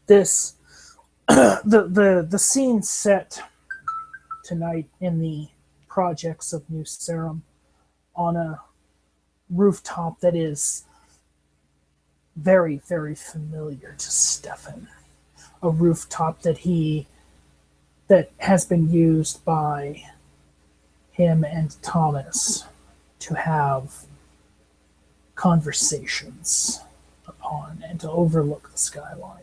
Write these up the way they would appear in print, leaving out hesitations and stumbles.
This the scene set tonight in the projects of New Serum on a rooftop that is very, very familiar to Stefan. A rooftop that has been used by him and Thomas to have conversations upon and to overlook the skyline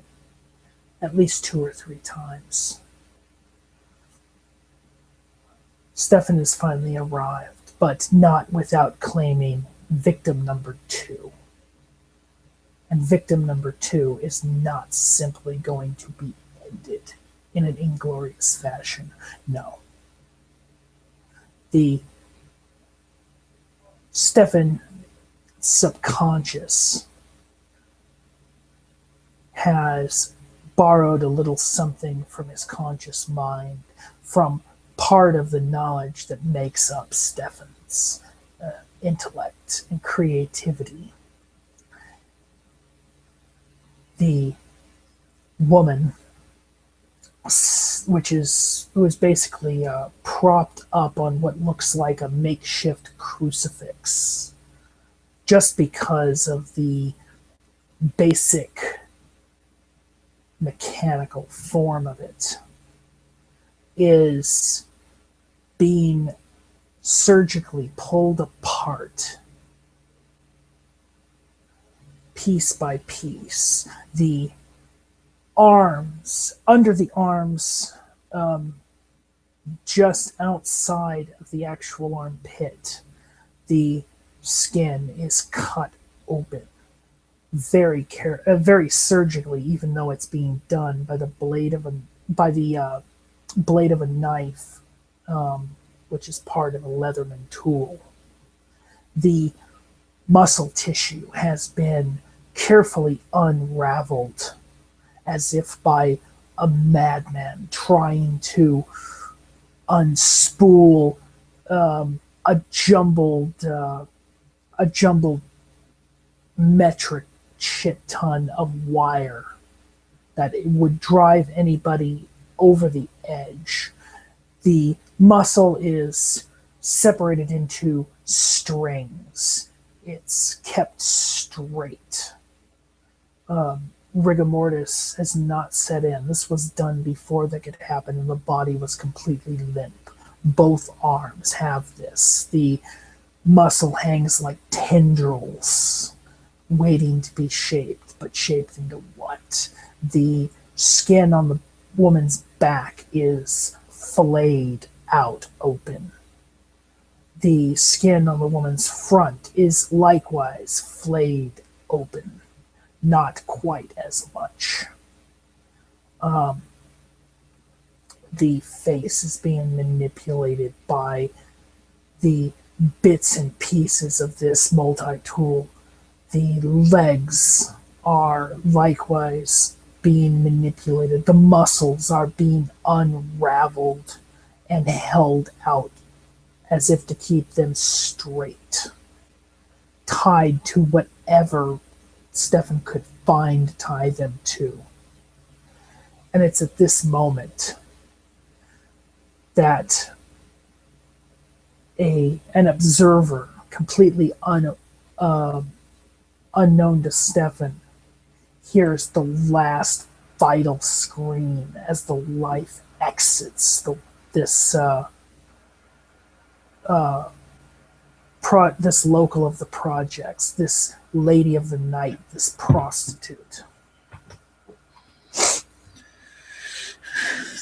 at least 2 or 3 times. Stefan has finally arrived, but not without claiming victim number 2. And victim number 2 is not simply going to be ended in an inglorious fashion. No. The Stefan subconscious has borrowed a little something from his conscious mind, from part of the knowledge that makes up Stefan's intellect and creativity. The woman, who is basically propped up on what looks like a makeshift crucifix, just because of the basic mechanical form of it, is being surgically pulled apart piece by piece. The arms, under the arms, just outside of the actual armpit, the skin is cut open very surgically, even though it's being done by the blade of a knife, which is part of a Leatherman tool. The muscle tissue has been carefully unraveled, as if by a madman trying to unspool a jumbled metric shit ton of wire that it would drive anybody over the edge. The muscle is separated into strings. It's kept straight. Rigor mortis has not set in. This was done before that could happen, and the body was completely limp. Both arms have this. The muscle hangs like tendrils, waiting to be shaped, but shaped into what? The skin on the woman's back is filleted out open. The skin on the woman's front is likewise flayed open. Not quite as much. The face is being manipulated by the bits and pieces of this multi-tool. The legs are likewise being manipulated. The muscles are being unraveled and held out as if to keep them straight, tied to whatever Stefan could find to tie them to. And it's at this moment that an observer, completely unknown to Stefan, hears the last vital scream as the life exits this local of the projects, this lady of the night, this prostitute.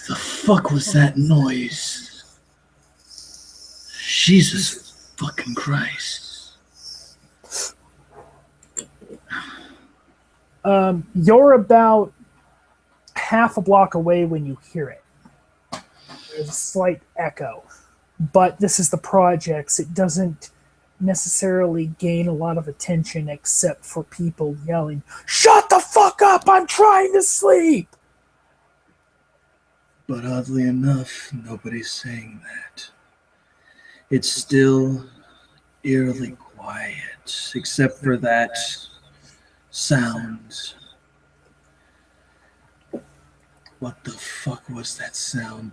The fuck was that noise? Jesus fucking Christ. You're about half a block away when you hear it. There's a slight echo, but this is the projects. It doesn't necessarily gain a lot of attention except for people yelling, "Shut the fuck up! I'm trying to sleep!" But oddly enough, nobody's saying that. It's still eerily quiet, except for that sound. What the fuck was that sound?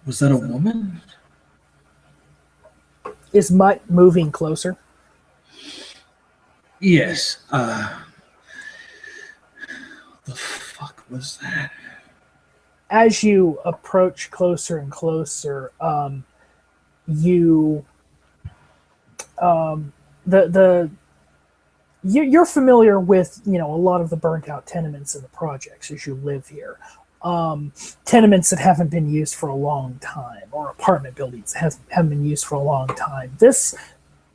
Was that a woman? Is Mutt moving closer? Yes. The fuck was that? As you approach closer and closer, you the you're familiar with a lot of the burnt out tenements in the projects as you live here. Tenements that haven't been used for a long time, or apartment buildings that haven't been used for a long time.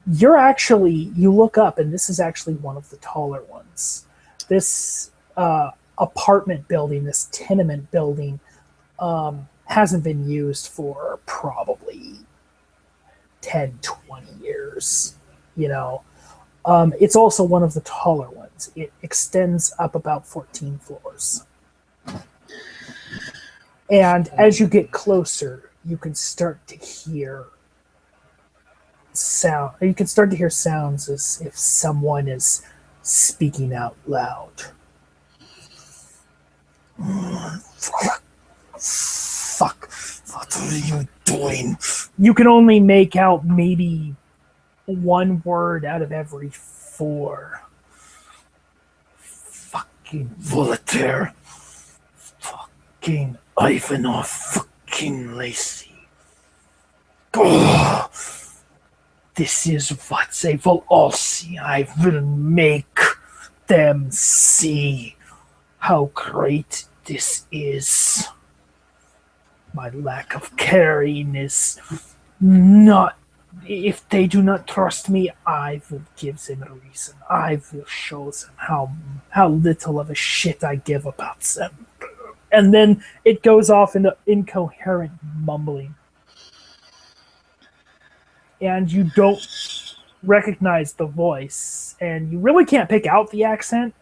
You look up, and this is actually one of the taller ones. This apartment building, this tenement building, hasn't been used for probably 10, 20 years. It's also one of the taller ones. It extends up about 14 floors. And as you get closer, you can start to hear sound. You can start to hear sounds as if someone is speaking out loud. Fuck. What are you doing? You can only make out maybe one word out of every 4. Fucking Voltaire. Fucking Ivanov. Fucking Lacey. Oh, this is what they will all see. I will make them see how great this is. My lack of caring is not. If they do not trust me, I will give them a reason. I will show them how little of a shit I give about them. And then it goes off into incoherent mumbling. And you don't recognize the voice. And you really can't pick out the accent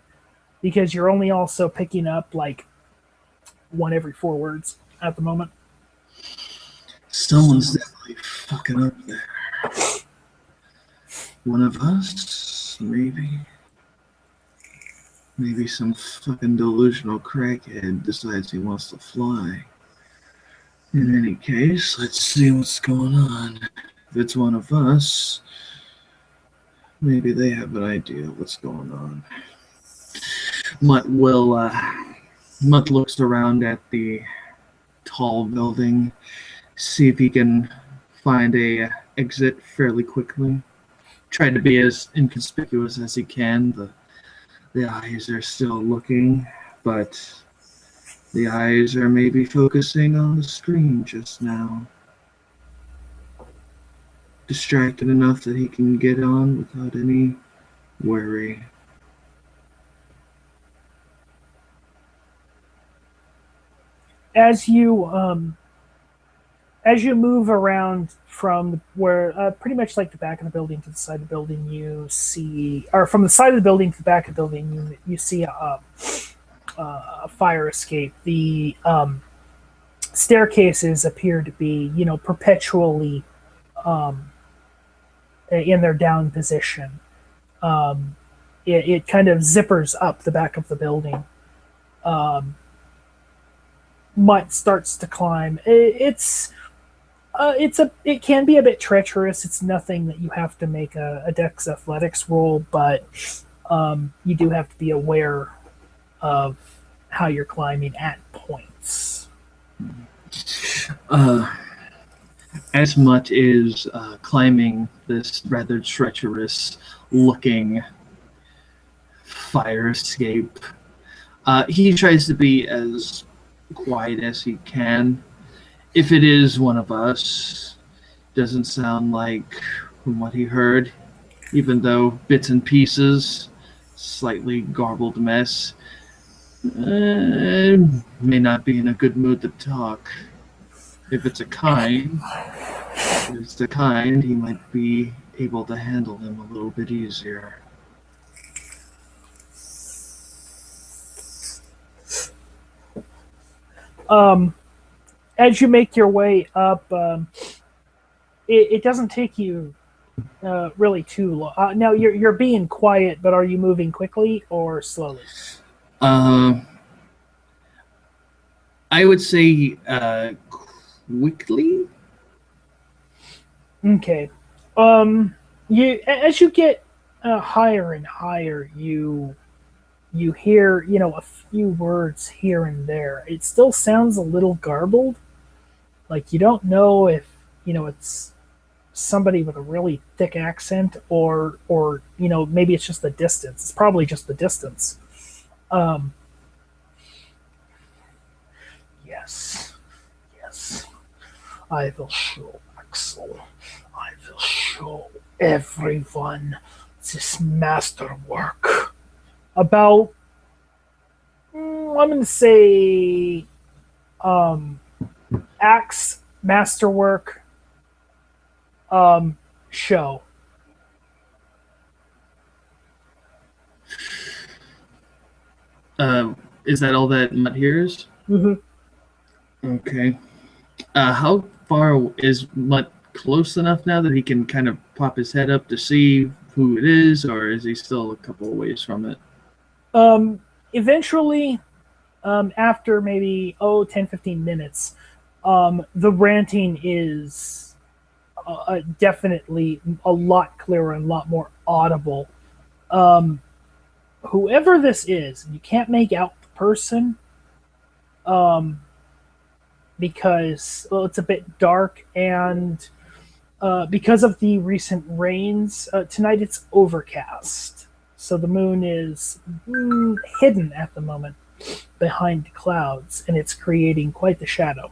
because you're only also picking up like 1 every 4 words at the moment. Someone's definitely fucking up there. One of us, maybe. Maybe some fucking delusional crackhead decides he wants to fly. In any case, let's see what's going on. If it's one of us, maybe they have an idea what's going on. Mutt looks around at the tall building, see if he can find a exit fairly quickly. Try to be as inconspicuous as he can. The eyes are still looking, but the eyes are maybe focusing on the screen just now. Distracted enough that he can get on without any worry. As you move around from where pretty much like the back of the building to the side of the building, you see, or from the side of the building to the back of the building, you see a fire escape. The staircases appear to be, perpetually in their down position. It kind of zippers up the back of the building. Mutt starts to climb. It can be a bit treacherous. It's nothing that you have to make a Dex Athletics roll, but you do have to be aware of how you're climbing at points. As Mutt is climbing this rather treacherous-looking fire escape, he tries to be as quiet as he can. If it is one of us, doesn't sound like from what he heard, even though bits and pieces, slightly garbled mess, may not be in a good mood to talk. If it's the kind, he might be able to handle him a little bit easier. As you make your way up, it doesn't take you really too long. Now you're being quiet, but are you moving quickly or slowly? Uh, I would say quickly. Okay. You as you get higher and higher, you hear a few words here and there. It still sounds a little garbled. Like you don't know if it's somebody with a really thick accent or maybe it's just the distance. It's probably just the distance. Um, yes, yes. I will show Axel. I will show everyone this masterwork. About, I'm going to say, Axe masterwork show. Is that all that Mutt hears? Mm-hmm. Okay. How far is Mutt close enough now that he can kind of pop his head up to see who it is, or is he still a couple of ways from it? Eventually, after maybe 10, 15 minutes, the ranting is definitely a lot clearer and a lot more audible. Whoever this is, you can't make out the person because it's a bit dark and because of the recent rains, tonight it's overcast. So the moon is hidden at the moment behind clouds, and it's creating quite the shadow.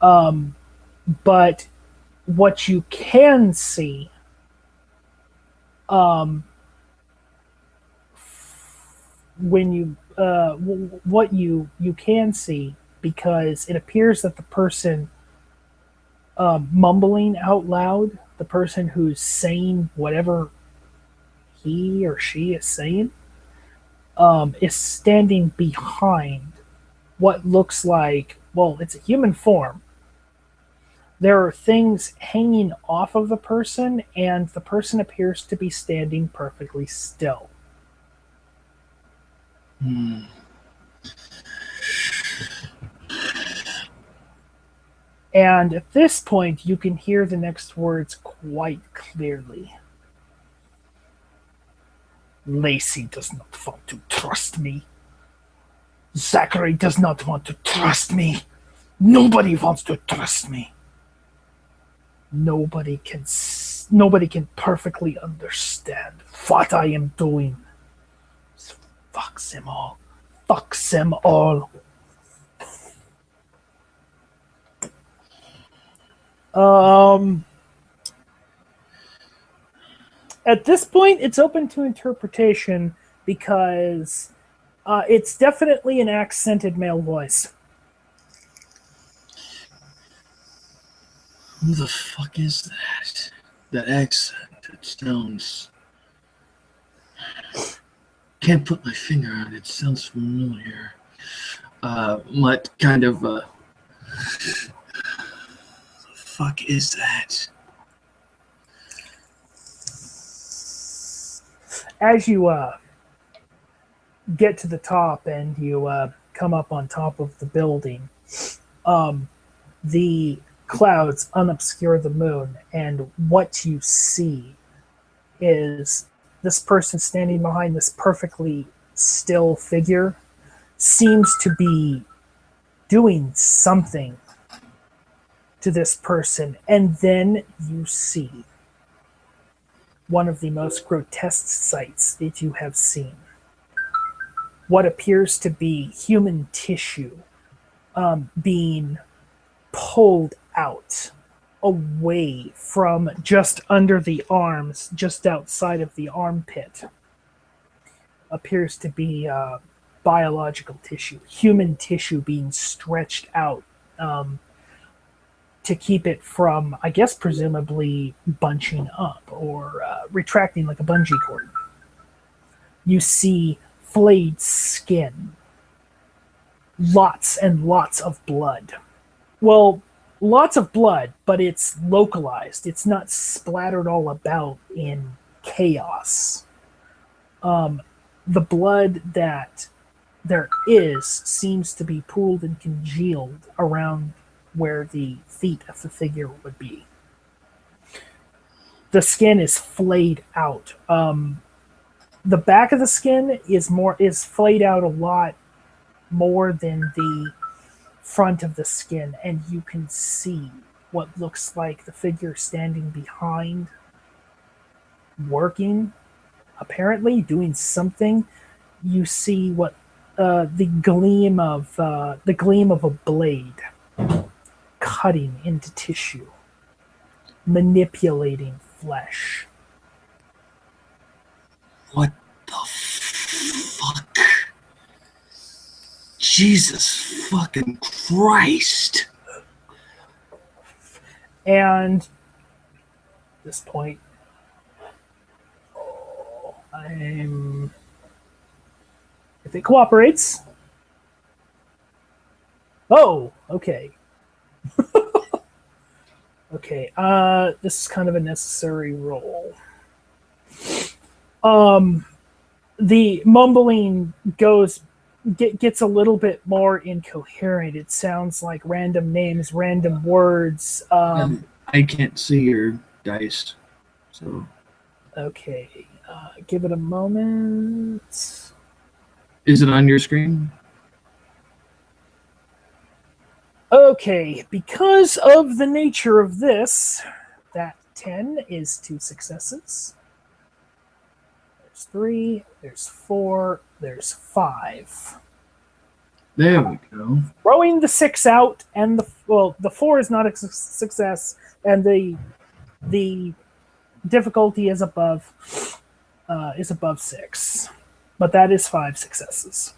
But what you can see, when you what you can see, because it appears that the person mumbling out loud, the person who's saying whatever he or she is saying, is standing behind what looks like, well, it's a human form. There are things hanging off of the person, and the person appears to be standing perfectly still. Hmm. And at this point, you can hear the next words quite clearly. Lacey does not want to trust me. Zachary does not want to trust me. Nobody wants to trust me. Nobody can perfectly understand what I am doing. Fuck them all. Fuck them all. At this point, it's open to interpretation because it's definitely an accented male voice. Who the fuck is that? That accent. It sounds. Can't put my finger on it. It sounds familiar. Mutt kind of. The fuck is that? As you get to the top and you come up on top of the building, the clouds unobscure the moon, and what you see is this person standing behind this perfectly still figure seems to be doing something to this person, and then you see one of the most grotesque sights that you have seen. What appears to be human tissue being pulled out away from just under the arms, just outside of the armpit. Appears to be biological tissue, human tissue being stretched out to keep it from, I guess, presumably bunching up or retracting like a bungee cord. You see flayed skin, lots and lots of blood. Well, lots of blood, but it's localized. It's not splattered all about in chaos. the blood that there is seems to be pooled and congealed around where the feet of the figure would be. The skin is flayed out. The back of the skin is flayed out a lot more than the front of the skin, and you can see what looks like the figure standing behind, working, apparently doing something. You see what the gleam of a blade cutting into tissue, manipulating flesh. What the fuck? Jesus fucking Christ. And at this point, if it cooperates. Oh, okay. Okay, this is kind of a necessary roll. The mumbling gets a little bit more incoherent. It sounds like random names, random words. I can't see your dice, so. Okay, give it a moment. Is it on your screen? Okay, because of the nature of this, that 10 is 2 successes. There's 3, there's 4, there's 5. There we go. Throwing the 6 out, and the 4 is not a success, and the difficulty is above 6, but that is 5 successes.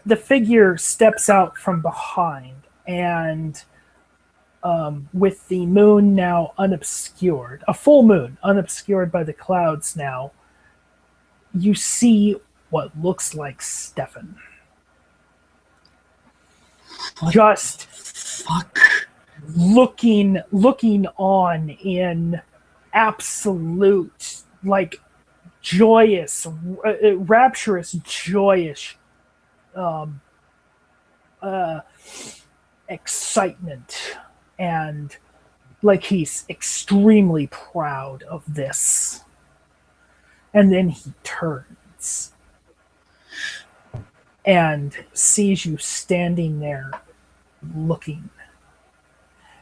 The figure steps out from behind, and with the moon now unobscured, a full moon unobscured by the clouds now, you see what looks like Stefan. Just fuck. looking on in absolute, like, joyous, rapturous, joyous excitement, and like he's extremely proud of this. And then he turns and sees you standing there looking.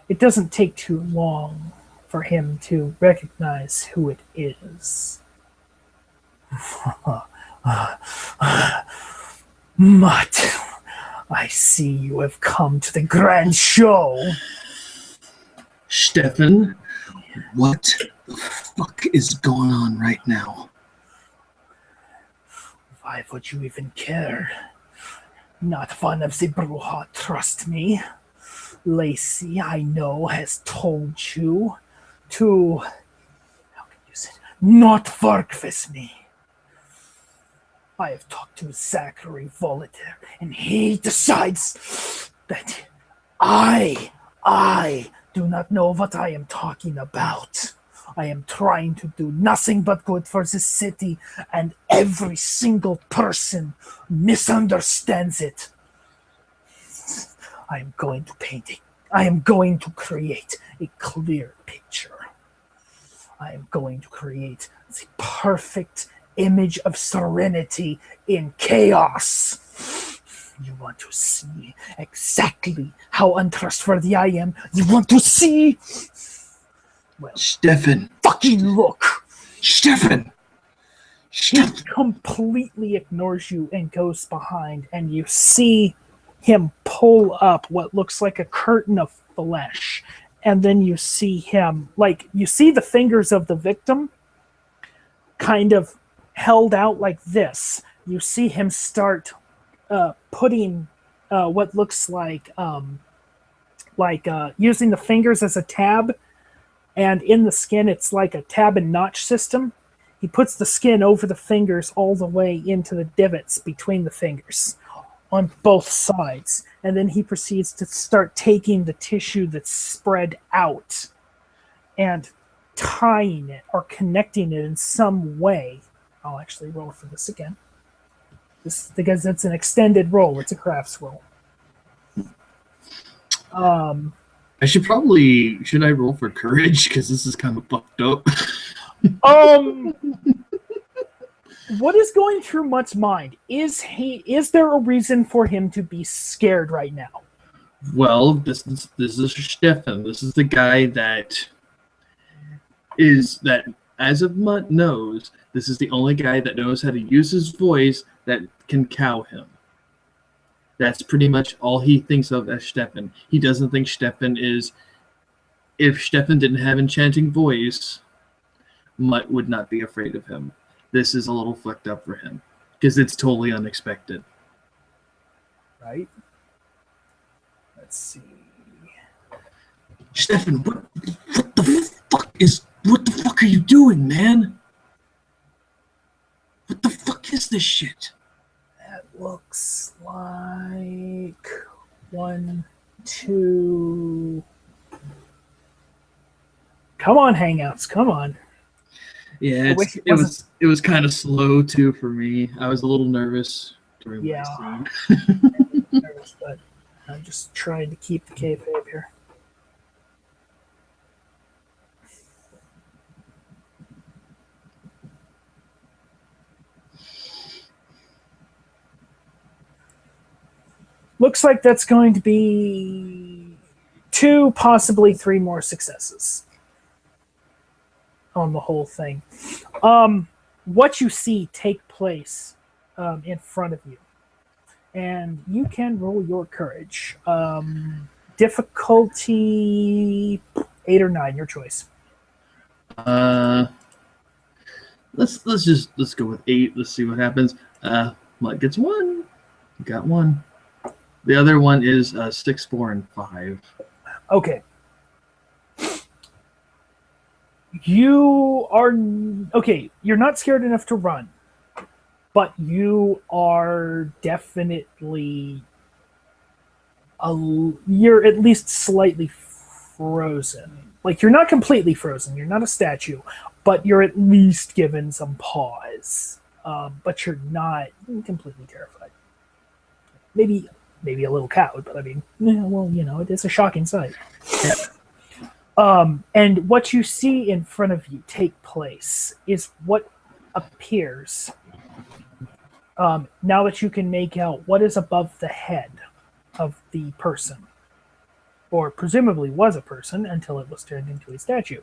It doesn't take too long for him to recognize who it is. Mutt, I see you have come to the grand show. Stefan, what the fuck is going on right now? Why would you even care? Not one of the Brujah, trust me. Lacey, I know, has told you to, how can you say, not work with me. I have talked to Zachary Volater, and he decides that I do not know what I am talking about. I am trying to do nothing but good for this city, and every single person misunderstands it. I am going to paint it. I am going to create a clear picture. I am going to create the perfect image of serenity in chaos. You want to see exactly how untrustworthy I am? You want to see? Well, Stefan. Fucking look. Stefan. He completely ignores you and goes behind, and you see him pull up what looks like a curtain of flesh. And then you see him, like, you see the fingers of the victim kind of held out like this. You see him start putting what looks like using the fingers as a tab, and in the skin it's like a tab and notch system. He puts the skin over the fingers all the way into the divots between the fingers on both sides, and then he proceeds to start taking the tissue that's spread out and tying it or connecting it in some way. I'll actually roll for this again. This because it's an extended roll. It's a crafts roll. Should I roll for courage because this is kind of fucked up. What is going through Mutt's mind? Is there a reason for him to be scared right now? Well, this is Stefan. This is the guy that as of Mutt knows, this is the only guy that knows how to use his voice that can cow him. That's pretty much all he thinks of as Stefan. He doesn't think Stefan is... If Stefan didn't have enchanting voice, Mutt would not be afraid of him. This is a little fucked up for him because it's totally unexpected. Right? Let's see. Stefan, what the fuck are you doing, man? What the fuck is this shit? That looks like 1, 2. Come on, Hangouts, come on. Yeah, it was kind of slow too for me. I was a little nervous during my scene. Nervous, but I'm just trying to keep the kayfabe here. Looks like that's going to be 2, possibly 3 more successes on the whole thing. What you see take place in front of you, and you can roll your courage. Difficulty 8 or 9, your choice. Let's go with 8. Let's see what happens. Mutt gets 1. Got 1. The other one is 6, 4, and 5. Okay. You are okay. You're not scared enough to run, but you are definitely you're at least slightly frozen. Like, you're not completely frozen. You're not a statue, but you're at least given some pause. But you're not completely terrified. Maybe a little cowed, but I mean, well, it is a shocking sight. Yeah. And what you see in front of you take place is what appears, now that you can make out what is above the head of the person, or presumably was a person until it was turned into a statue.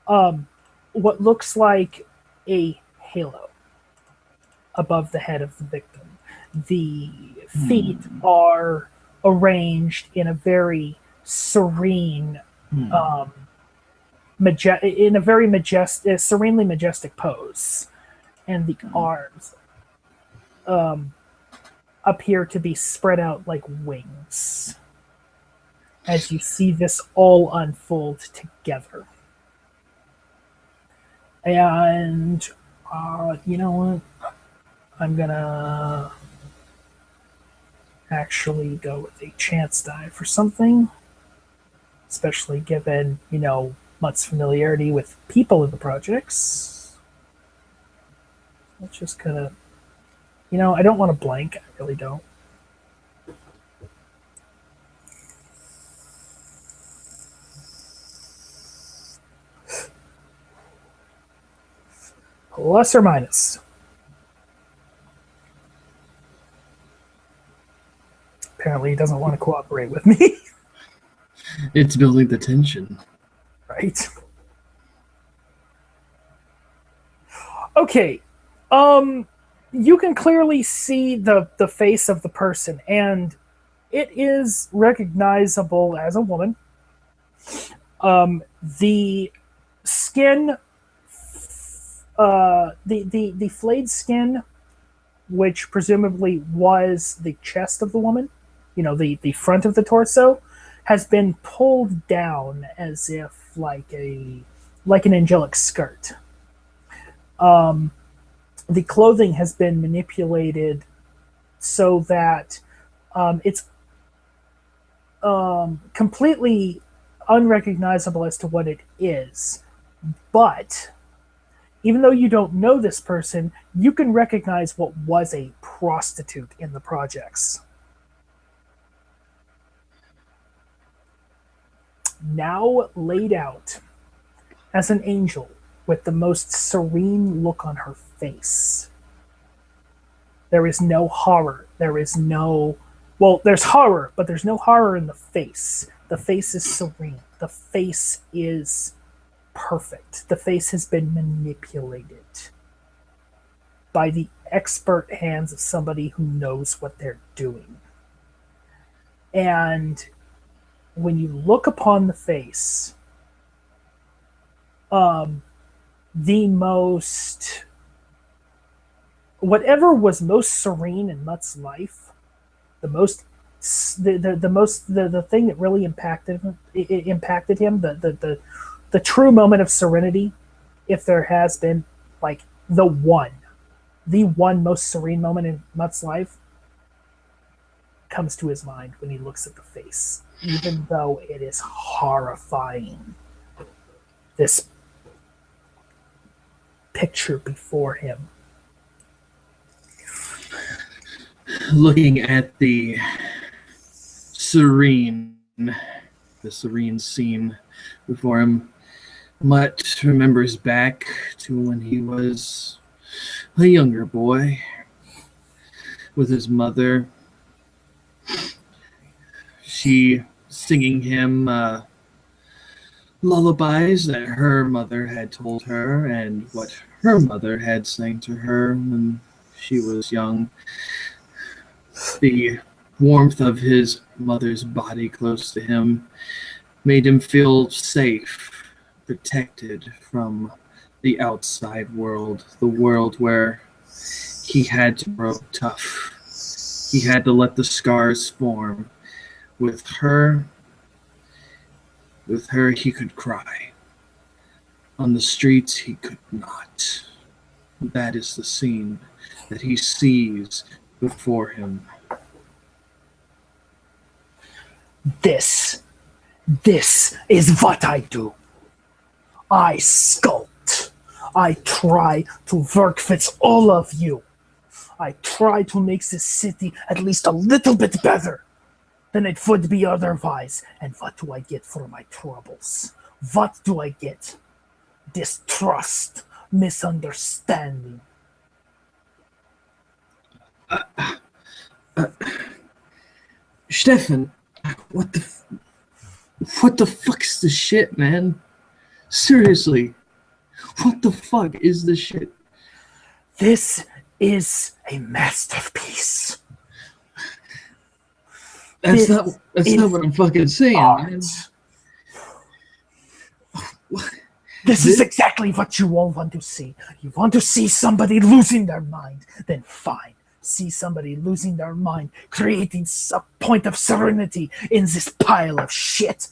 What looks like a halo above the head of the victim. The feet are arranged in a very serene, serenely majestic pose, and the arms appear to be spread out like wings as you see this all unfold together. And you know what? I'm gonna actually go with a chance die for something, especially given, Mutt's familiarity with people in the projects. Let's just kind of, I don't want to blank. I really don't. Plus or minus? Apparently he doesn't want to cooperate with me. It's building the tension. Right. Okay. You can clearly see the face of the person, and it is recognizable as a woman. The skin, the flayed skin, which presumably was the chest of the woman, the front of the torso, has been pulled down as if like an angelic skirt. The clothing has been manipulated so that it's completely unrecognizable as to what it is, But even though you don't know this person, you can recognize what was a prostitute in the projects. Now laid out as an angel with the most serene look on her face. There is no horror. There is no. Well, there's horror, but there's no horror in the face. The face is serene. The face is perfect. The face has been manipulated by the expert hands of somebody who knows what they're doing. And when you look upon the face, the most, whatever was most serene in Mutt's life, the thing that really impacted him, the true moment of serenity, if there has been, like the one most serene moment in Mutt's life, comes to his mind when he looks at the face, even though it is horrifying. This picture before him. Looking at the serene scene before him, Mutt remembers back to when he was a younger boy with his mother. She singing him lullabies that her mother had told her and what her mother had sang to her when she was young. The warmth of his mother's body close to him made him feel safe, protected from the outside world, the world where he had to grow tough. He had to let the scars form. With her, he could cry. On the streets, he could not. That is the scene that he sees before him. This is what I do. I sculpt. I try to work with all of you. I try to make this city at least a little bit better than it would be otherwise. And what do I get for my troubles? What do I get? Distrust, misunderstanding. Stefan, what the fuck is this shit, man? Seriously, what the fuck is this shit? This is a masterpiece. That's not what I'm fucking saying, man. This is exactly what you all want to see. You want to see somebody losing their mind, then fine. See somebody losing their mind, creating a point of serenity in this pile of shit.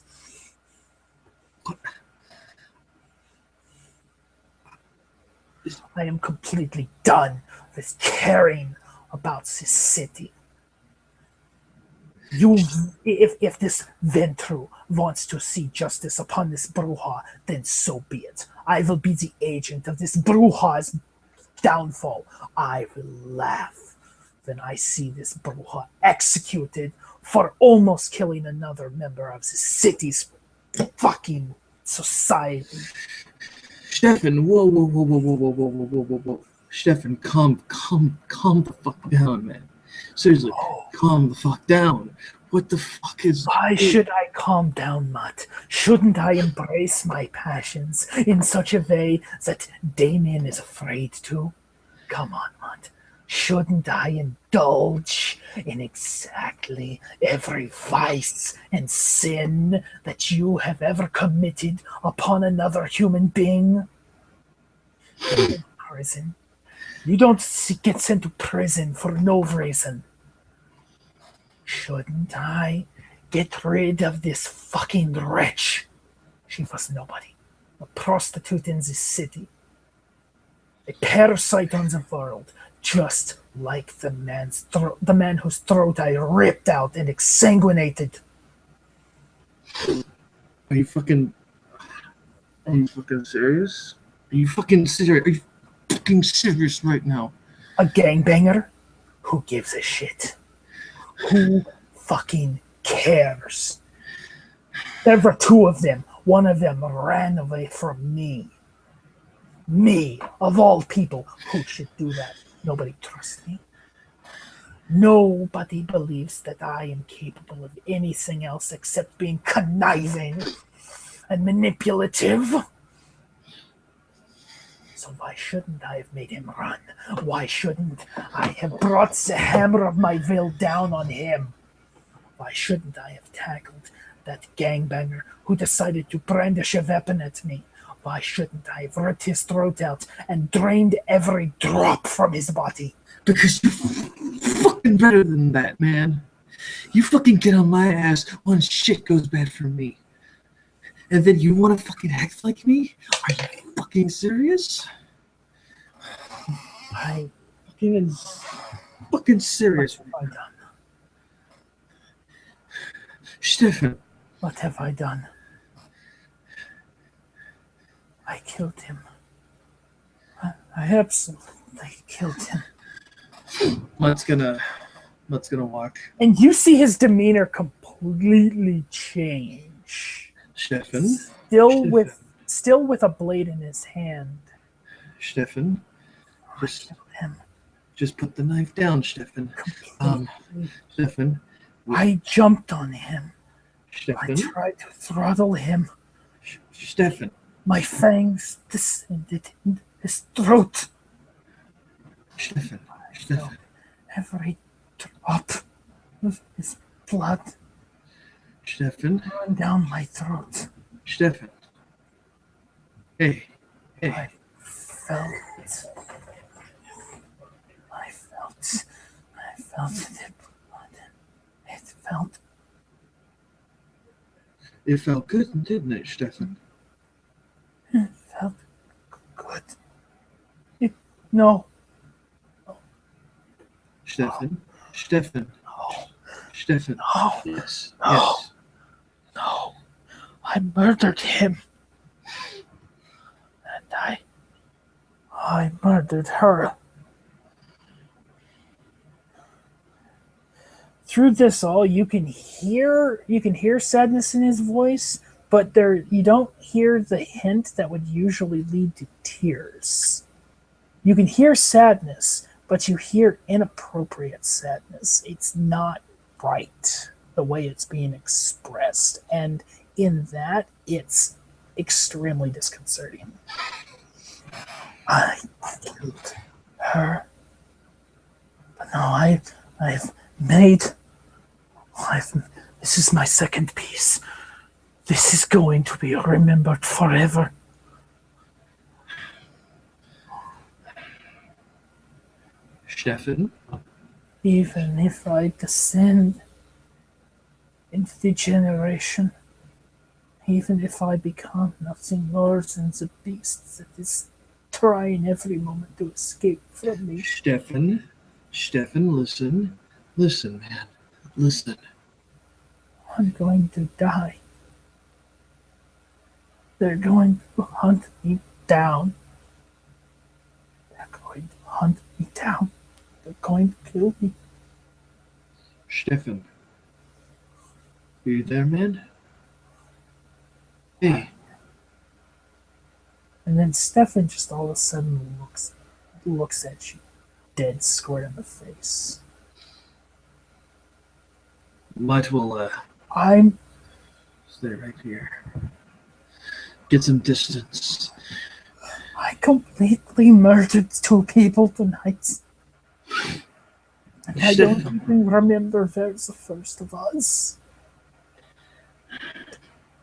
I am completely done with caring about this city. If this Ventru wants to see justice upon this Brujah, then so be it. I will be the agent of this Brujah's downfall. I will laugh when I see this Brujah executed for almost killing another member of the city's fucking society. Stefan, whoa. Stefan, calm the fuck down, man. Seriously, calm the fuck down. What the fuck is... Why should I calm down, Mutt? Shouldn't I embrace my passions in such a way that Damien is afraid to? Come on, Mutt. Shouldn't I indulge in exactly every vice and sin that you have ever committed upon another human being? Prison. You don't get sent to prison for no reason. Shouldn't I get rid of this fucking wretch? She was nobody. A prostitute in this city. A parasite on the world. Just like the man whose throat I ripped out and exsanguinated. Are you fucking... Are you fucking serious? Are you fucking serious? Are you fucking serious right now? A gangbanger? Who gives a shit? Who fucking cares? There were two of them. One of them ran away from me. Me, of all people, who should do that? Nobody trusts me. Nobody believes that I am capable of anything else except being conniving and manipulative. So why shouldn't I have made him run? Why shouldn't I have brought the hammer of my will down on him? Why shouldn't I have tackled that gangbanger who decided to brandish a weapon at me? Why shouldn't I have ripped his throat out and drained every drop from his body? Because you're fucking better than that, man. You fucking get on my ass when shit goes bad for me. And then you want to fucking act like me? Are you fucking serious? I fucking serious. What have I done? Stefan. What have I done? I killed him. I absolutely killed him. Mutt's gonna walk. And you see his demeanor completely change. Stefan. Still with a blade in his hand. Stefan. Just put the knife down, Stefan. Stefan. I jumped on him. Stefan. I tried to throttle him. Stefan. My fangs descended into his throat. Stefan. Every drop of his blood run down my throat. Stefan. Hey. I felt the blood. It felt good, didn't it, Stefan? It felt good. No. Stefan. No. Stefan. No. Yes. No. Yes. No. I murdered him. And I murdered her. Through this all, you can hear sadness in his voice, but you don't hear the hint that would usually lead to tears. You can hear sadness, but you hear inappropriate sadness. It's not right the way it's being expressed, and in that, it's extremely disconcerting. I killed her. But no, this is my second piece. This is going to be remembered forever. Stefan? Even if I descend into degeneration, even if I become nothing more than the beast that is trying every moment to escape from me. Stefan, listen, man, listen. I'm going to die. They're going to hunt me down. They're going to hunt me down. They're going to kill me. Stefan, are you there, man? Hey. And then Stefan just all of a sudden looks at you, dead square in the face. Mutt will I'm stay right here. Get some distance. I completely murdered two people tonight. And I don't even remember there's the first of us.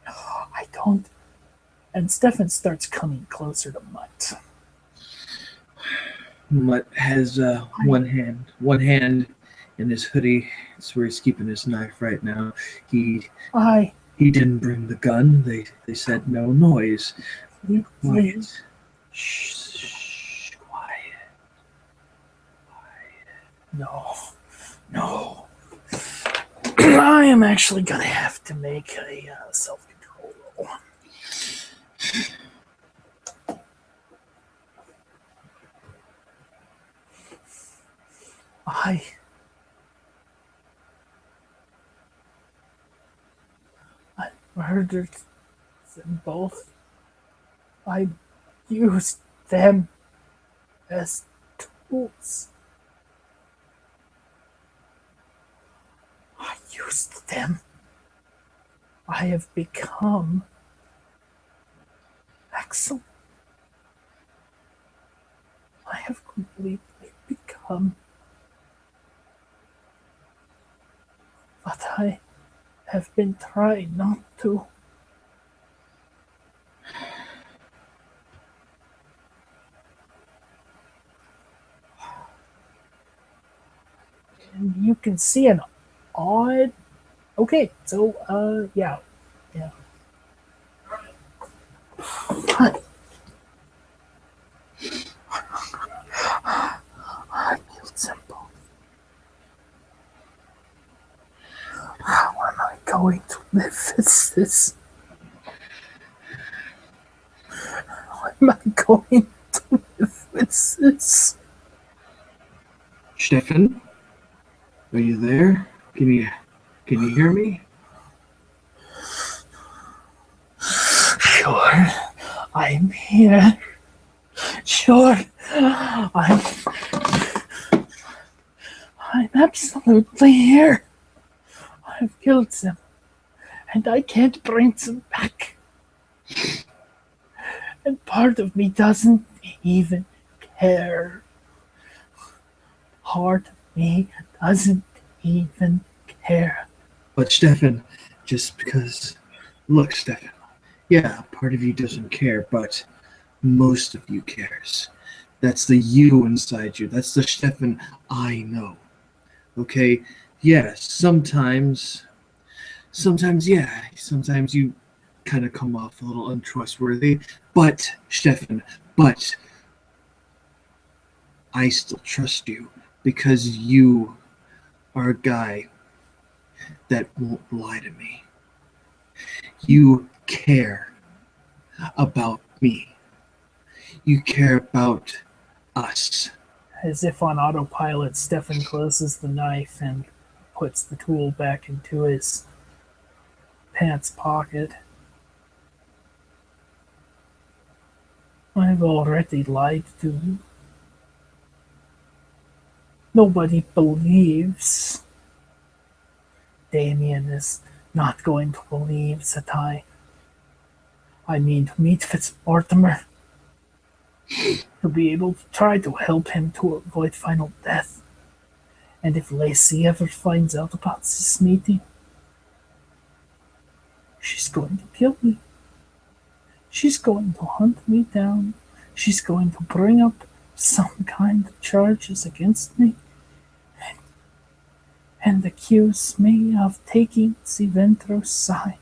I don't. And Stefan starts coming closer to Mutt. Mutt has one hand in his hoodie. That's where he's keeping his knife right now. He didn't bring the gun. They said no noise. Please. Shh, quiet. No. I am actually gonna have to make a self-control roll. I murdered them both. I used them as tools. I used them. I have become excellent. I have completely become what I have been trying not to. And you can see an odd. Okay, so yeah. I killed simple. How am I going to live with this? How am I going to live with this? Stefan, are you there? Can you hear me? Sure, I'm here. Sure, I'm absolutely here. I've killed them, and I can't bring them back. And part of me doesn't even care. Part of me doesn't even care. But Stefan, just because, look, Stefan, yeah, part of you doesn't care, but most of you cares. That's the you inside you. That's the Stefan I know. Okay? Yeah, sometimes, yeah, sometimes you kind of come off a little untrustworthy. But, Stefan, but I still trust you because you are a guy that won't lie to me. You care about me. You care about us. As if on autopilot, Stefan closes the knife and puts the tool back into his pants pocket. I've already lied to you. Nobody believes. Damien is not going to believe that I mean to meet Fitzmortimer. To be able to try to help him to avoid final death. And if Lacey ever finds out about this meeting, she's going to kill me. She's going to hunt me down. She's going to bring up some kind of charges against me and accuse me of taking Ziventro's side.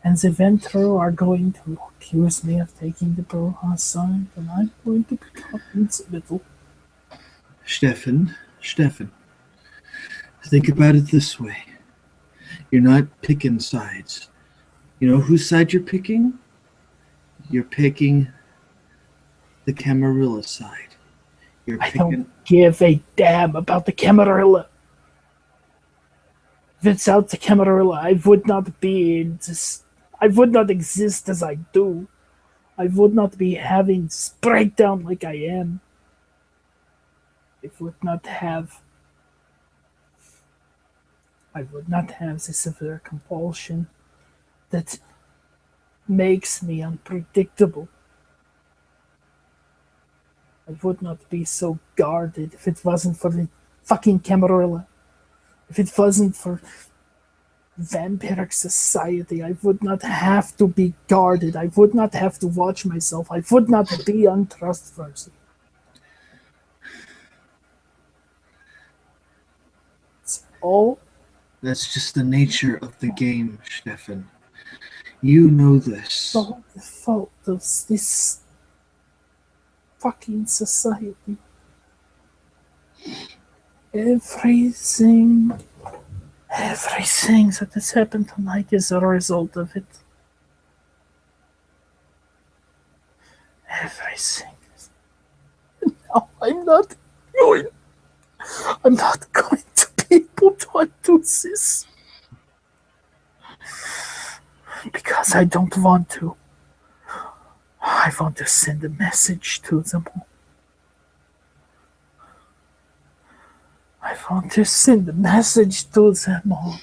And Ziventro are going to accuse me of taking the Brujah side, and I'm going to become invincible. Stefan, think about it this way. You're not picking sides. You know whose side you're picking? You're picking the Camarilla side. I don't give a damn about the Camarilla. Without the Camarilla, I would not be this. I would not exist as I do. I would not be having this breakdown like I am. I would not have the severe compulsion that makes me unpredictable. I would not be so guarded if it wasn't for the fucking Camarilla. If it wasn't for vampiric society, I would not have to be guarded. I would not have to watch myself. I would not be untrustworthy. It's all. That's just the nature of the game, Stefan. You know this. All the fault of this fucking society. Everything that has happened tonight is a result of it. Everything. No, I'm not going I'm not going to be able to undo this. Because I don't want to. I want to send a message to them all. I want to send a message to them all.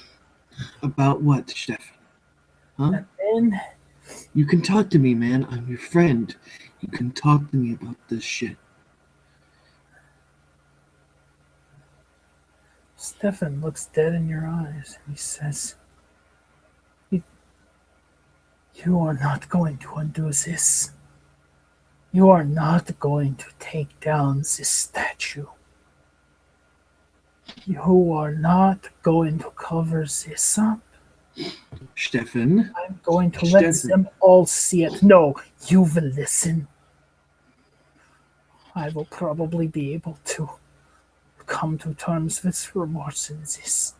About what, Stefan? Huh? And then You can talk to me, man. I'm your friend. You can talk to me about this shit. Stefan looks dead in your eyes and he says, You are not going to undo this. You are not going to take down this statue. You are not going to cover this up. Stefan? I'm going to let them all see it. No, you will listen. I will probably be able to come to terms with remorse in this.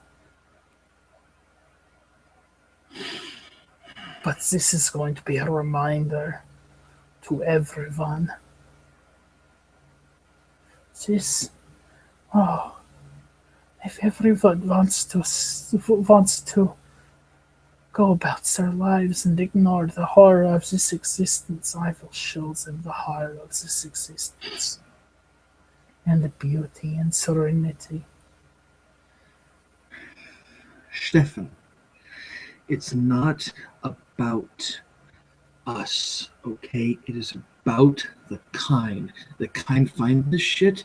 But this is going to be a reminder to everyone. If everyone wants to go about their lives and ignore the horror of this existence, I will show them the horror of this existence and the beauty and serenity. Stefan, it's not about us, okay? It is about the kind. The kind find this shit,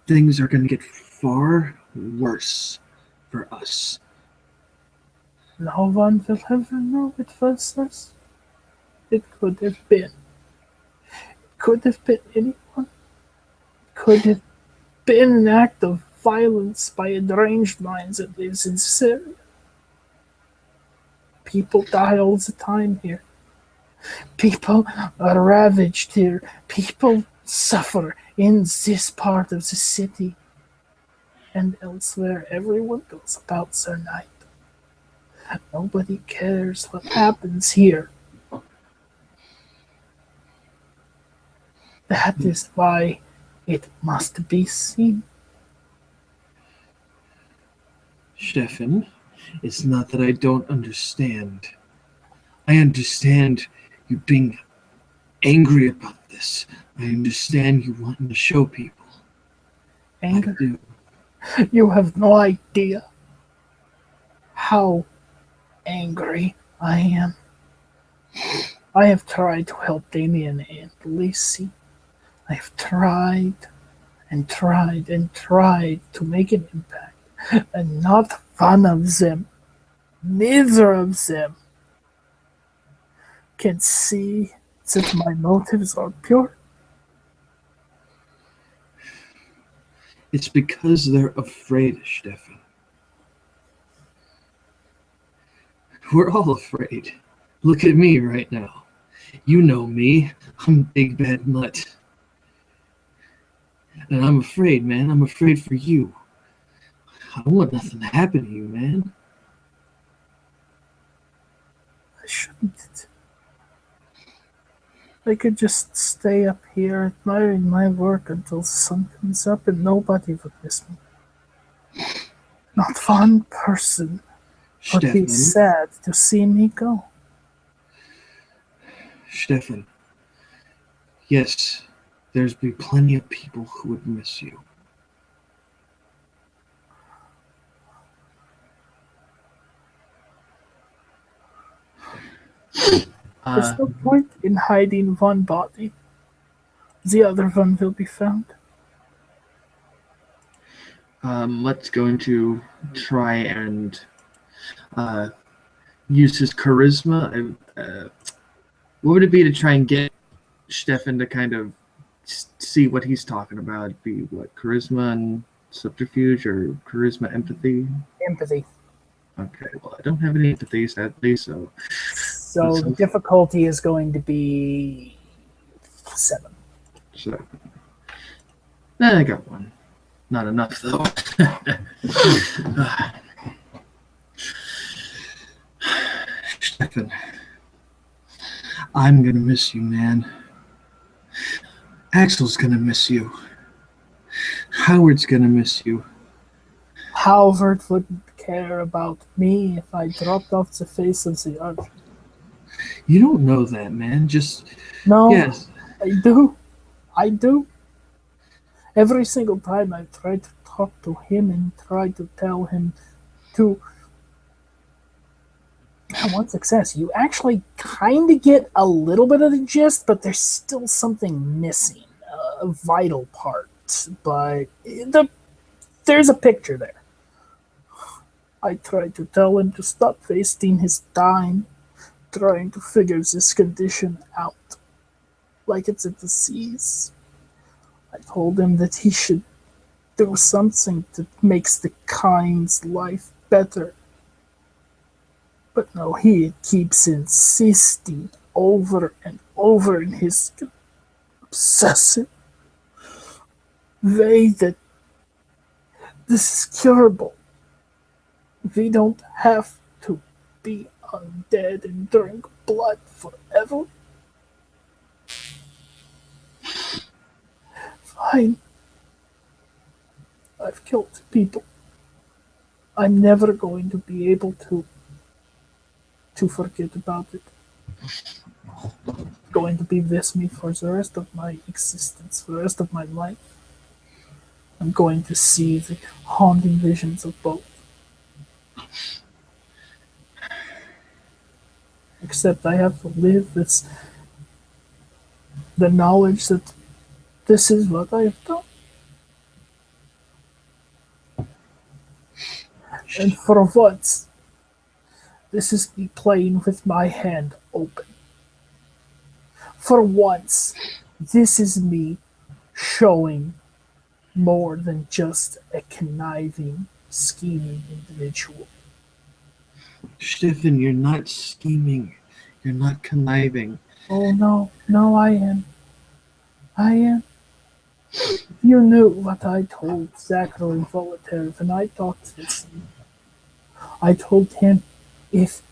things are going to get far worse for us. No one will ever know it was us. It could have been. It could have been anyone. It could have been an act of violence by a deranged mind that lives in this area. People die all the time here. People are ravaged here. People suffer in this part of the city. And elsewhere, everyone goes about their night. Nobody cares what happens here. That is why it must be seen. Stefan, it's not that I don't understand. I understand you being angry about this. I understand you wanting to show people. Anger? I do. You have no idea how angry I am. I have tried to help Damien and Lacey. I have tried and tried and tried to make an impact. And not one of them, neither of them, can see that my motives are pure. It's because they're afraid, Stefan. We're all afraid. Look at me right now. You know me. I'm Big Bad Mutt. And I'm afraid, man. I'm afraid for you. I don't want nothing to happen to you, man. I shouldn't. I could just stay up here admiring my work until the sun comes up and nobody would miss me. Not one person would be Stefan, sad to see me go. Stefan, yes, there's be plenty of people who would miss you. There's no point in hiding one body. The other one will be found. Mutt's going to try and use his charisma. What would it be to try and get Stefan to kind of see what he's talking about? It'd be what, charisma and subterfuge, or charisma, empathy? Empathy. Okay, well, I don't have any empathy, sadly, so... So the difficulty is going to be 7. So, I got 1. Not enough, though. Stefan, I'm gonna miss you, man. Axel's gonna miss you. Howard's gonna miss you. Howard wouldn't care about me if I dropped off the face of the earth. You don't know that, man. Just No, yes. I do. I do. Every single time I try to talk to him and try to tell him to have one success, you actually kind of get a little bit of the gist, but there's still something missing, a vital part. But there's a picture there. I tried to tell him to stop wasting his time trying to figure this condition out, like it's a disease. I told him that he should do something that makes the kind's life better. But no, he keeps insisting over and over in his obsessive way that this is curable. We don't have to be undead and drink blood forever. Fine. I've killed people. I'm never going to be able to forget about it. It's going to be with me for the rest of my existence, for the rest of my life. I'm going to see the haunting visions of both. Except I have to live with the knowledge that this is what I have done. And for once, this is me playing with my hand open. For once, this is me showing more than just a conniving, scheming individual. Stefan, you're not scheming. You're not conniving. Oh no, I am. I am. You knew what I told Zachary Voltaire when I talked with him. I told him if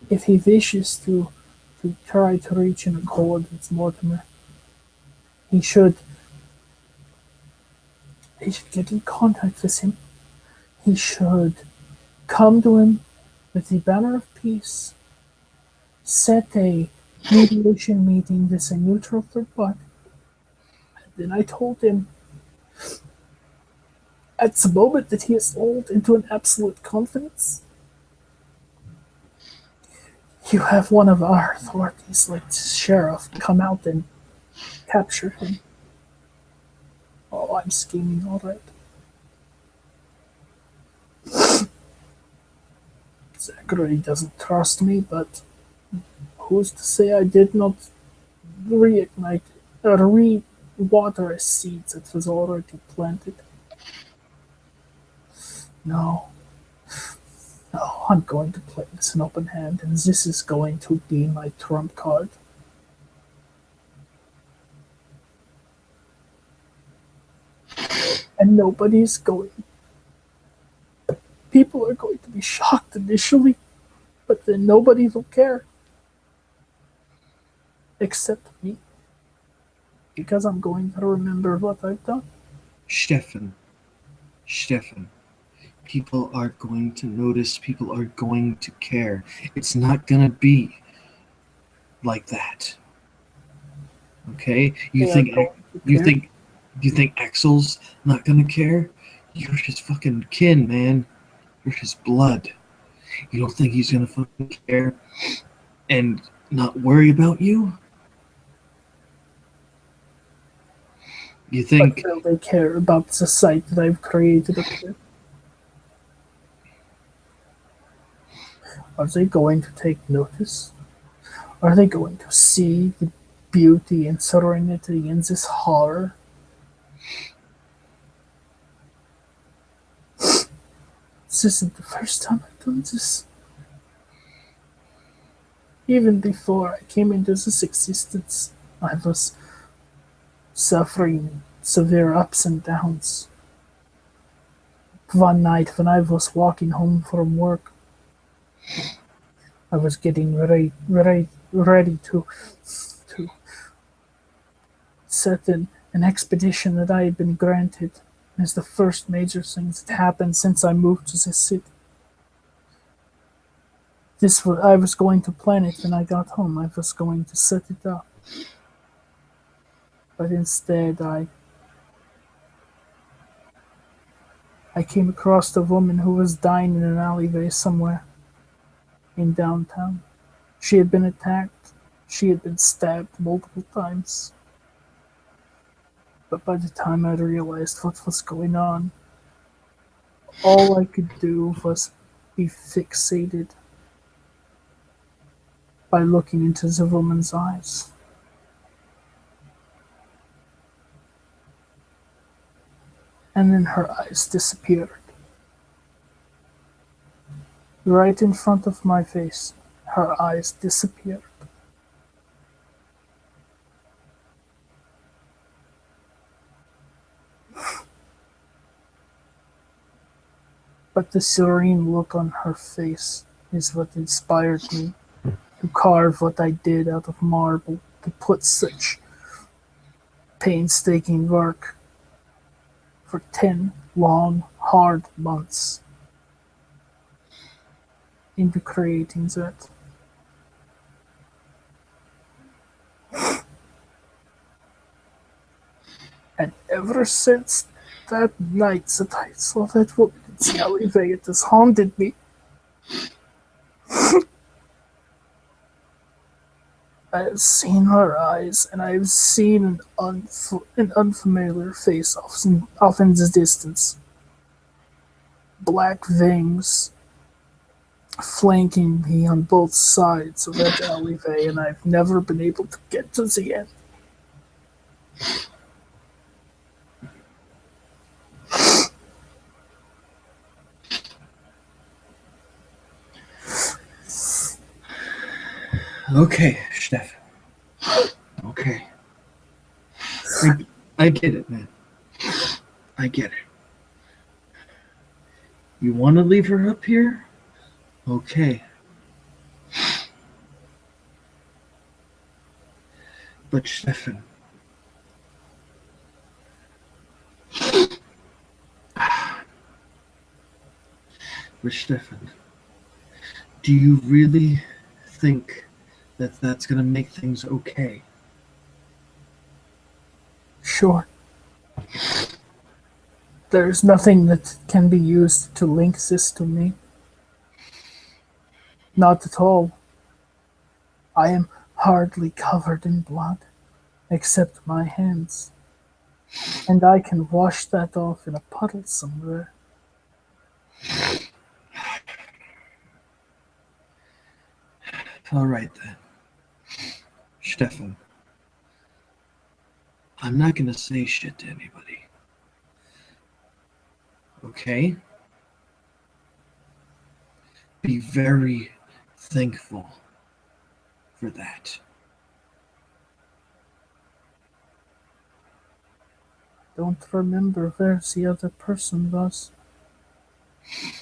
he wishes to try to reach an accord with Mortimer, he should get in contact with him. He should come to him with the banner of peace, set a mediation meeting with a neutral third party. And then I told him, at the moment that he is lulled into an absolute confidence, you have one of our authorities, like the sheriff, come out and capture him. Oh, I'm scheming, all right. Zachary doesn't trust me, but who's to say I did not reignite or re-water a seed that was already planted? No, I'm going to play this an open hand, and this is going to be my trump card. And nobody's going. People are going to be shocked initially, but then nobody will care. Except me. Because I'm going to remember what I've done. Stefan, people are going to notice. People are going to care. It's not going to be like that. Okay? You think Axel's not going to care? You're his fucking kin, man. You're his blood. You don't think he's going to fucking care and not worry about you? You think... But will they care about the site that I've created up here? Are they going to take notice? Are they going to see the beauty and serenity in this horror? This isn't the first time I've done this. Even before I came into this existence, I was suffering severe ups and downs. One night when I was walking home from work, I was getting ready to set in An expedition that I had been granted is the first major thing that happened since I moved to this city. I was going to plan it when I got home. I was going to set it up. But instead, I came across a woman who was dying in an alleyway somewhere in downtown. She had been attacked. She had been stabbed multiple times. But by the time I realized what was going on, all I could do was be fixated by looking into the woman's eyes. And then her eyes disappeared. Right in front of my face, her eyes disappeared. But the serene look on her face is what inspired me to carve what I did out of marble, to put such painstaking work for 10 long, hard months into creating that. And ever since that night that I saw that woman in the alleyway, it has haunted me. I have seen her eyes, and I have seen an unfamiliar face off in the distance. Black wings flanking me on both sides of that alleyway, and I've never been able to get to the end. Okay, Stefan. Okay. I get it, man. I get it. You want to leave her up here? Okay. But Stefan. But Stefan, do you really think that that's going to make things okay? Sure. There's nothing that can be used to link this to me. Not at all. I am hardly covered in blood, except my hands. And I can wash that off in a puddle somewhere. All right, then. Stefan, I'm not going to say shit to anybody. Okay? Be very thankful for that. Don't remember where the other person was.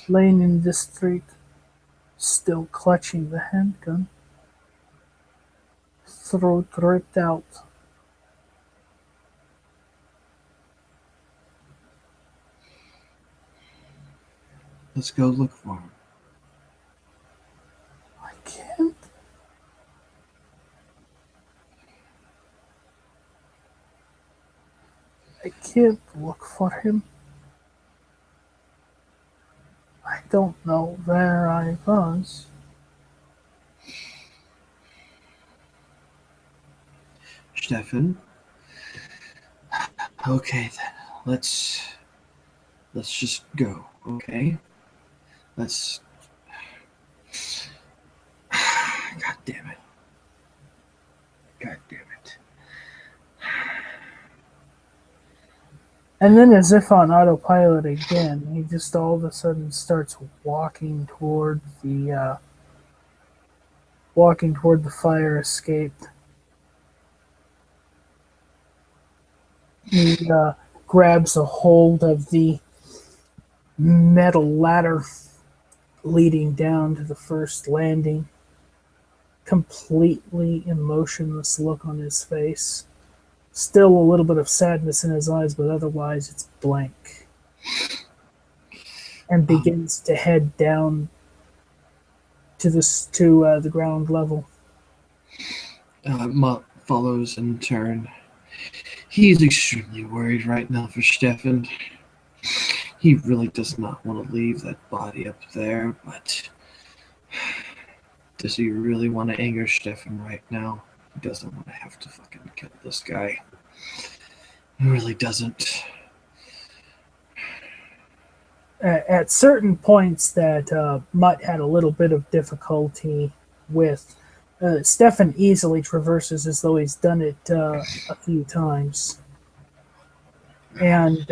Laying in the street, still clutching the handgun. Throat ripped out. Let's go look for him. I can't. I can't look for him. I don't know where I was. Stefan? Okay, then. Let's just go, okay? Let's... God damn it. God damn it. And then, as if on autopilot again, he just all of a sudden starts walking toward the fire escape. He grabs a hold of the metal ladder leading down to the first landing. Completely emotionless look on his face. Still a little bit of sadness in his eyes, but otherwise it's blank. And begins to head down to the ground level. Mutt follows in turn. He's extremely worried right now for Stefan. He really does not want to leave that body up there, but does he really want to anger Stefan right now? He doesn't want to have to fucking kill this guy. He really doesn't. At certain points that Mutt had a little bit of difficulty with, Stefan easily traverses as though he's done it a few times. And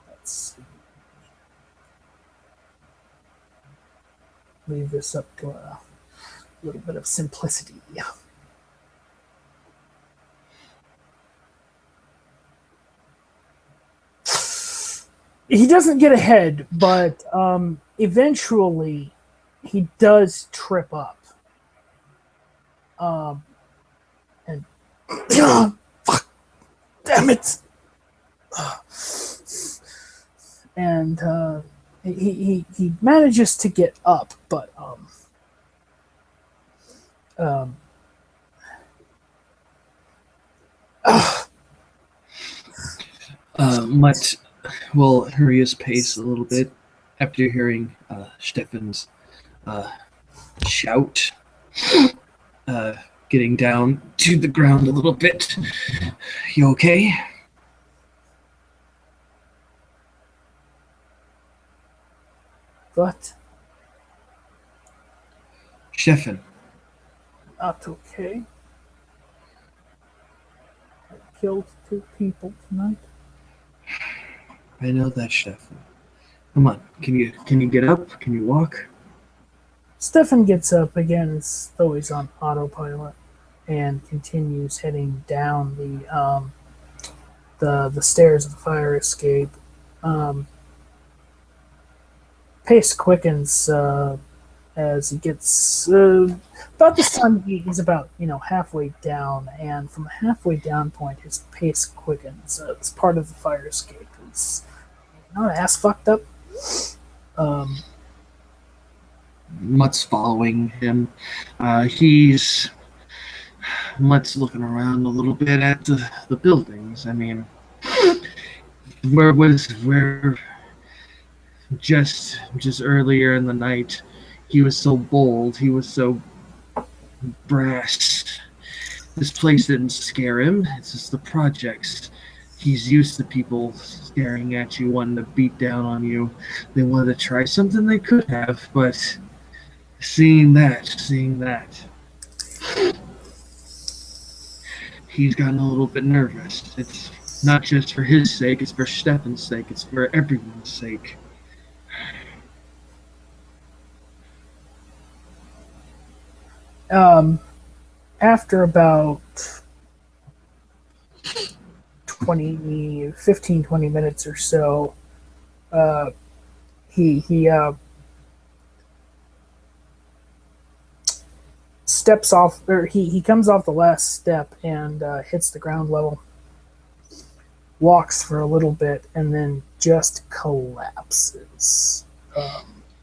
let's see. Leave this up to a little bit of simplicity. He doesn't get ahead, but eventually he does trip up. And fuck, damn it! And he manages to get up, but Mutt will hurry his pace a little bit after hearing Stefan's shout, getting down to the ground a little bit. You okay? What? Stefan. Not okay. I killed 2 people tonight. I know that, Stefan. Come on, can you get up? Can you walk? Stefan gets up again as though he's on autopilot and continues heading down the stairs of the fire escape. Pace quickens as he gets about this time. He's about halfway down, and from the halfway down point, his pace quickens. It's part of the fire escape. It's not ass fucked up. Mutt's following him. Mutt's looking around a little bit at the buildings. I mean, where just earlier in the night, he was so bold, he was so brash. This place didn't scare him. It's just the projects. He's used to people staring at you, wanting to beat down on you. They wanted to try something they could have, but seeing that, he's gotten a little bit nervous. It's not just for his sake, it's for Stefan's sake, it's for everyone's sake. After about 15-20 minutes or so, he steps off, or he comes off the last step and hits the ground level, walks for a little bit, and then just collapses.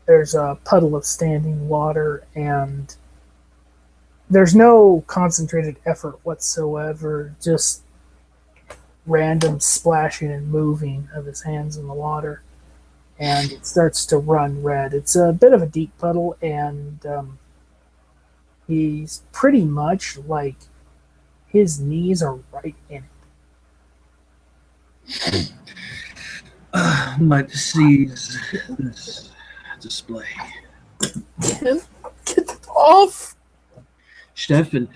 There's a puddle of standing water, and there's no concentrated effort whatsoever, just random splashing and moving of his hands in the water, and it starts to run red. It's a bit of a deep puddle, and he's pretty much like his knees are right in it. Mutt sees this display. Get off! Stefan,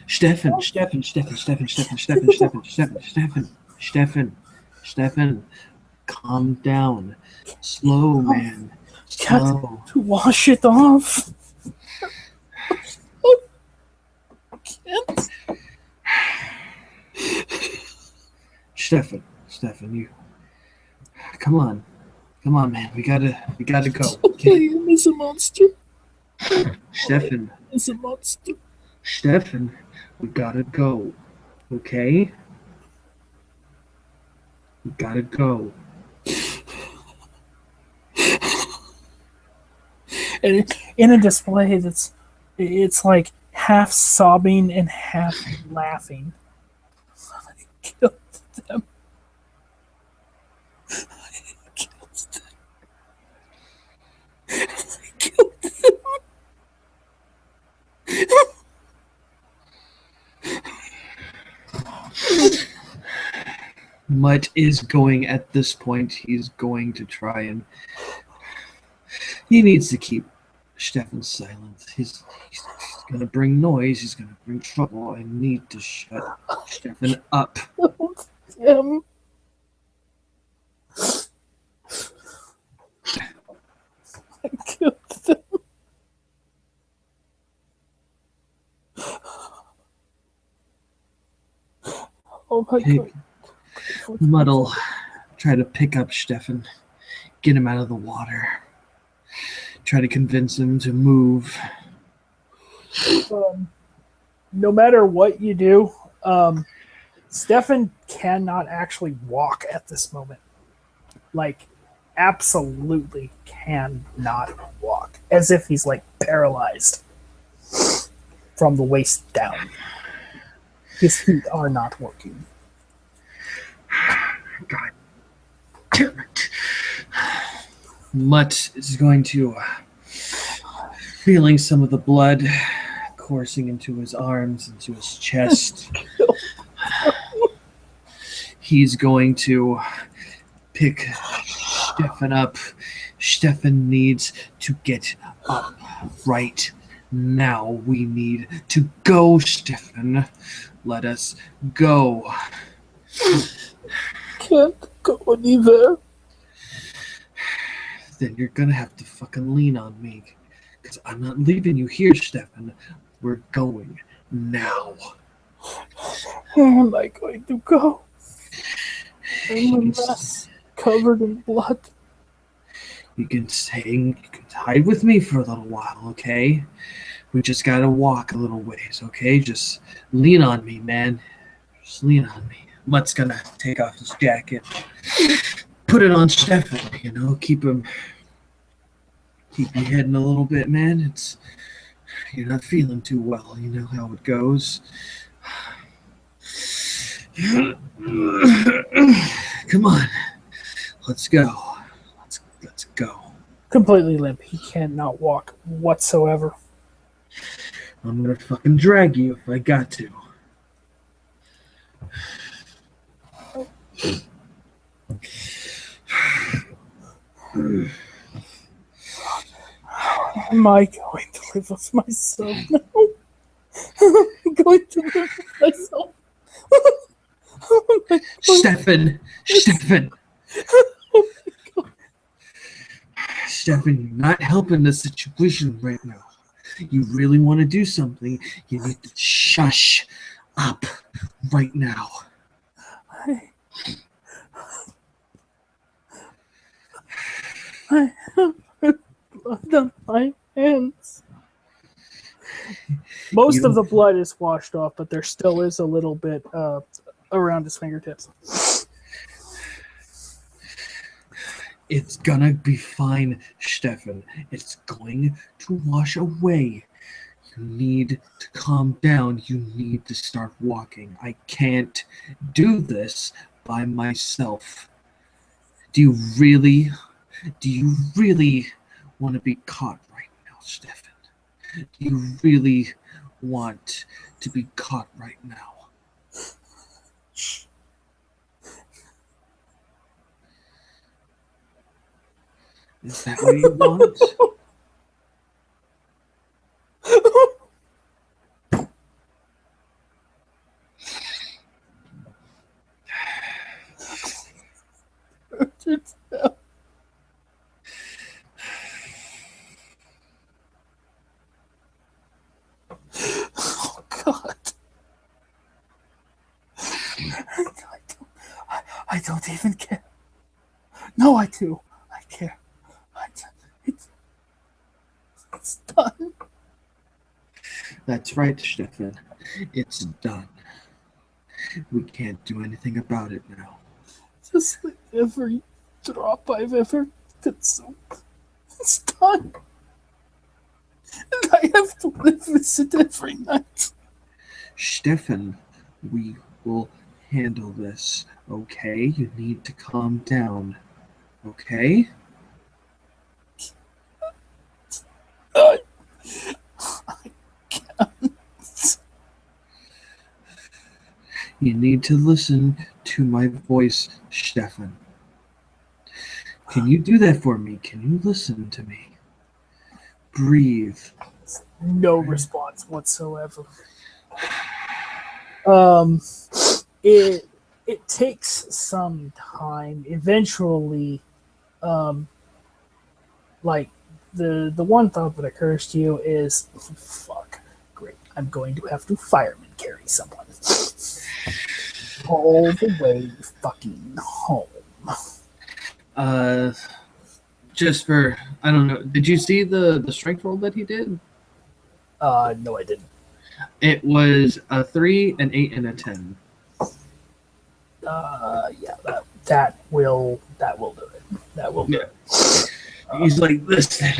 calm down. Slow, man. Slow. To wash it off. I can't. Stefan, you. Come Come on, man. We gotta go. Okay, I miss a monster. Stefan. It's a monster. Stefan, we gotta go. Okay? We gotta go. And in a display it's like half sobbing and half laughing. I killed them. I killed them. I killed them. Mutt is going at this point. He's going to try and. He needs to keep Stefan silent. He's going to bring noise. He's going to bring trouble. I need to shut Stefan up. Him. I killed them. Oh my god. Mutt'll try to pick up Stefan, get him out of the water, try to convince him to move. No matter what you do, Stefan cannot actually walk at this moment. Like, absolutely cannot walk. As if he's, like, paralyzed from the waist down. His feet are not working. God damn it. Mutt is going to, feeling some of the blood coursing into his arms, into his chest. He's going to pick Stefan up. Stefan needs to get up right now. We need to go, Stefan. Let us go. Can't go anywhere. Then you're gonna have to fucking lean on me. Because I'm not leaving you here, Stefan. We're going now. Where am I going to go? I'm a mess, covered in blood. You can hide with me for a little while, okay? We just gotta walk a little ways, okay? Just lean on me, man. Just lean on me. Mutt's gonna take off his jacket, put it on Stefan, you know, keep me heading a little bit, man. You're not feeling too well, you know how it goes. Come on, let's go. Let's go. Completely limp. He cannot walk whatsoever. I'm gonna fucking drag you if I got to. How am I going to live with myself now? I'm going to live with myself. Oh my God. Stefan! Stefan! Oh my God. Stefan, you're not helping the situation right now. You really want to do something, you need to shush up right now. I have blood on my hands. Most of the blood is washed off, but there still is a little bit around his fingertips. It's gonna be fine, Stefan. It's going to wash away. You need to calm down. You need to start walking. I can't do this by myself. Do you really want to be caught right now, Stefan? Do you really want to be caught right now? Is that what you want? Oh God! I don't even care. No, I do. I care. done. That's right, Stefan. It's done. We can't do anything about it now. Just like every drop I've ever consumed. It's done. And I have to live with it every night. Stefan, we will handle this, okay? You need to calm down, okay? I You need to listen to my voice, Stefan. Can you do that for me? Can you listen to me? Breathe. no response whatsoever. It takes some time. Eventually, like the one thought that occurs to you is, fuck, great, I'm going to have to fireman carry someone all the way fucking home. Just for, I don't know, did you see the strength roll that he did? No, I didn't. It was a 3, an 8, and a 10. Yeah, that will do it. That will do it. He's like, listen,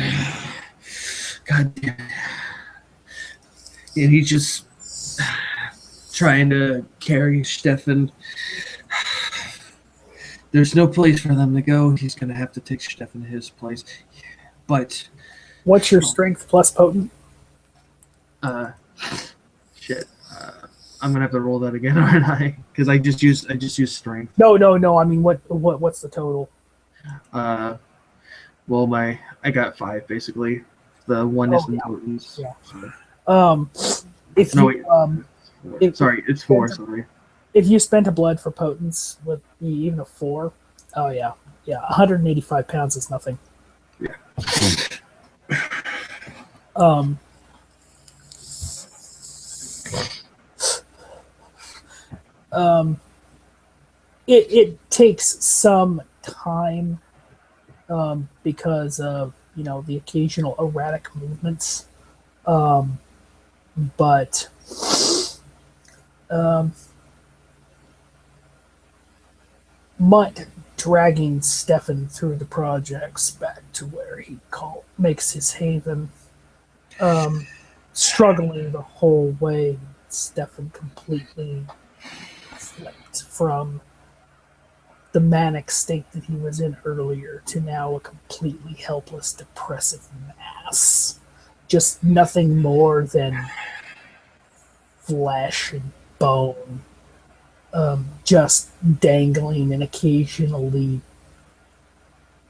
God damn it. And he's just trying to carry Stefan. There's no place for them to go. He's going to have to take Stefan to his place. But what's your strength plus potent? Shit. I'm gonna have to roll that again, aren't I? Because I just used strength. No. I mean, what's the total? Well, I got 5 basically. The one is in potence. Yeah. So. If No, you wait. Sorry, it's 4. Sorry. if you spent a blood for potence with even a 4, oh yeah, 185 pounds is nothing. Yeah. It takes some time because of the occasional erratic movements, but Mutt dragging Stefan through the projects back to where he makes his haven, struggling the whole way. Stefan completely flipped from the manic state that he was in earlier to now a completely helpless, depressive mass. Just nothing more than flesh and bone, just dangling and occasionally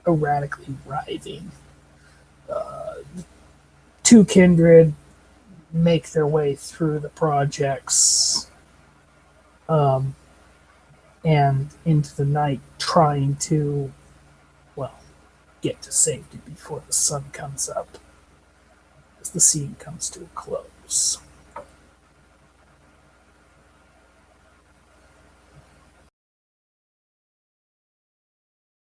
erratically writhing. Two kindred make their way through the projects and into the night, trying to, get to safety before the sun comes up, as the scene comes to a close.